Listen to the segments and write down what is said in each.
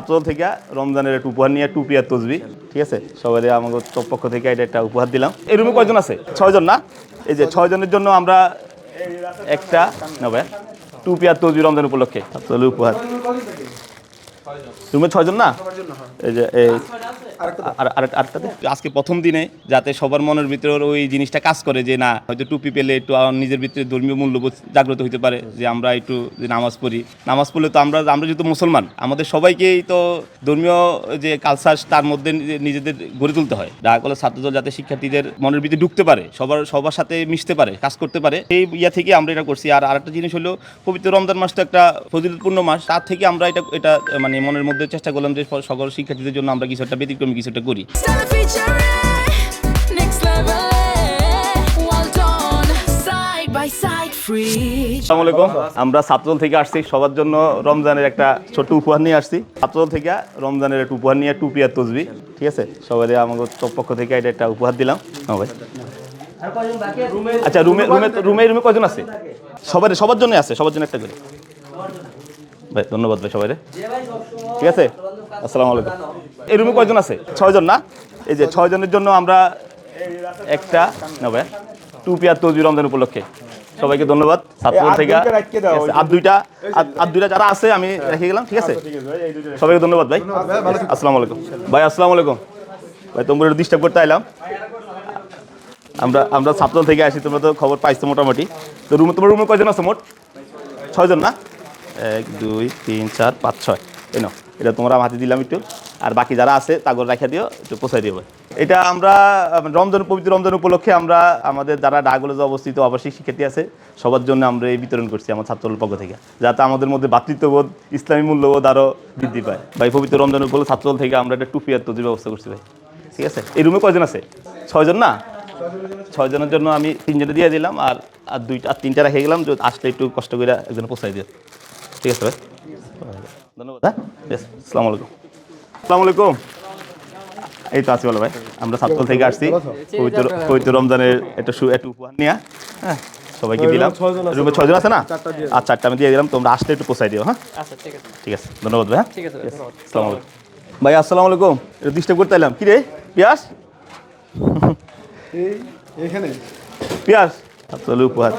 ছাত্রদল থেকে রমজানের একটু উপহার নিয়ে টুপি আর তসবি, ঠিক আছে? সবাই আমাদের পক্ষ থেকে এটা একটা উপহার দিলাম। এই রুমে কয়জন আছে? 6 জন না? এই যে 6 জনের জন্য আমরা একটা নেবে টুপি আর তসবি রমজান উপলক্ষে ছাত্রদলের উপহার। রুমে 6 জন না? এই যে আজকে প্রথম দিনে যাতে সবার মনের ভিতরে ওই জিনিসটা কাজ করে যে না হয়তো টুপি পেলে একটু নিজের ভিতরে ধর্মীয় মূল্যবোধ জাগ্রত হতে পারে, যে আমরা একটু নামাজ পড়ি। নামাজ পড়লে তো আমরা যেহেতু মুসলমান, আমাদের সবাইকেই তো ধর্মীয় যে কালচার তার মধ্যে নিজেদের গড়ে তুলতে হয়। ঢাকা কলেজ ছাত্রদল যাতে শিক্ষার্থীদের মনের ভিতরে ঢুকতে পারে, সবার সাথে মিশতে পারে, কাজ করতে পারে, এই ইয়া থেকে আমরা এটা করছি। আর আরেকটা জিনিস হলো পবিত্র রমজান মাস তো একটা ফজিলতপূর্ণ মাস, তার থেকে আমরা এটা মানে মনের মধ্যে চেষ্টা করলাম যে সকল শিক্ষার্থীদের জন্য আমরা কিছু একটা ব্যতিক্রমী কিছু একটা করি। আসসালামু আলাইকুম, আমরা ছাত্রদল থেকে আসছি, সবার জন্য রমজানের একটা ছোট্ট উপহার নিয়ে আসছি। ছাত্রদল থেকে রমজানের একটা উপহার নিয়ে টুপি আর তসবি, ঠিক আছে? সবাই আমাদের পক্ষ থেকে এটা একটা উপহার দিলাম। ভাই আচ্ছা, রুমে কয়জন আছে? সবার জন্য আছে, সবার জন্য একটা করে। ভাই ধন্যবাদ ভাই সবাই, ঠিক আছে? আসসালামু আলাইকুম। এই রুমে কয়জন আছে? 6 জন না? এই যে 6 জনের জন্য আমরা একটা নেবে টুপি আর তসবি রমজান উপলক্ষে। সবাইকে ধন্যবাদ ছাত্রদল থেকে। আর দুইটা যারা আছে আমি রেখে গেলাম, ঠিক আছে? সবাইকে ধন্যবাদ ভাই। আসসালামু আলাইকুম ভাই। আসসালামু আলাইকুম ভাই, তোমরা একটু ডিস্টার্ব করতে আইলাম। আমরা ছাত্রদল থেকে আসি, তোমরা তো খবর পাইছো মোটামুটি। তো তোমার রুমে কয়জন আছে মোট? 6 জন না? 1 2 3 4 5 6। এই নাও, এটা তোমরা হাতে দিলাম একটু, আর বাকি যারা আছে তাগর রাখা দিও, একটু পৌঁছাই দিও। এটা আমরা পবিত্র রমজান উপলক্ষে আমরা আমাদের যারা ঢাকা কলেজে অবস্থিত আবাসিক শিক্ষার্থী আছে সবার জন্য আমরা এই বিতরণ করছি আমার ছাত্রদল পক্ষ থেকে, যাতে আমাদের মধ্যে ভ্রাতৃত্ববোধ, ইসলামী মূল্যবোধ আরও বৃদ্ধি পায়। ভাই পবিত্র রমজান উপলক্ষে ছাত্রদল থেকে আমরা একটা টুপি আর তসবির ব্যবস্থা করছি ভাই, ঠিক আছে? এই রুমে কয়জন আছে? 6 জন না? 6 জনের জন্য আমি 3 জনে দিয়ে দিলাম, আর 3টা রেখে গেলাম, যে আসলে একটু কষ্ট করে একজনে পৌঁছাই দিও, ঠিক আছে ভাই? ধন্যবাদ। হ্যাঁ, আসসালামু আলাইকুম। আসসালামু আলাইকুম। এই তো আছি বলো ভাই, আমরা ছাত্রদল থেকে আসছি পবিত্র রমজানের একটা উপহার নিয়ে, হ্যাঁ সবাইকে দিলাম। রুমে 6 জন আছে না? আর 4টা আমি দিয়ে দিলাম, তোমরা আসলে একটু পৌঁছাই দিও। হ্যাঁ ঠিক আছে, ধন্যবাদ ভাই। হ্যাঁ আসসালামু আলাইকুম ভাই। আসসালামু আলাইকুম। একটু ডিস্টার্ব করতে এলাম। কি রে পিয়াস? এখানে পিয়াস ছাত্রদল উপহার।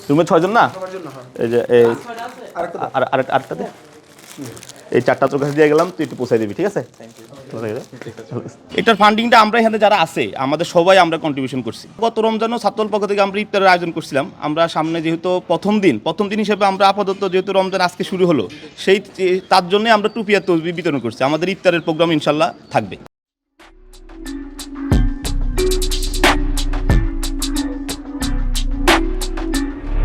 রুমে 6 জন না? এই যে আরেকটাতে এই 4টা তোর কাছে দিয়ে গেলাম, তুই একটু পৌঁছাই দিবি, ঠিক আছে? এটার ফান্ডিংটা আমরা এখানে যারা আছে আমাদের সবাই আমরা কন্ট্রিবিউশন করছি। গত রমজানও ছাত্রদল পক্ষ থেকে আমরা ইফতারের আয়োজন করছিলাম। আমরা সামনে যেহেতু প্রথম দিন হিসেবে আমরা আপাতত যেহেতু রমজান আজকে শুরু হলো, তার জন্য আমরা টুপি আর তসবি বিতরণ করছি। আমাদের ইফতারের প্রোগ্রাম ইনশাল্লাহ থাকবে।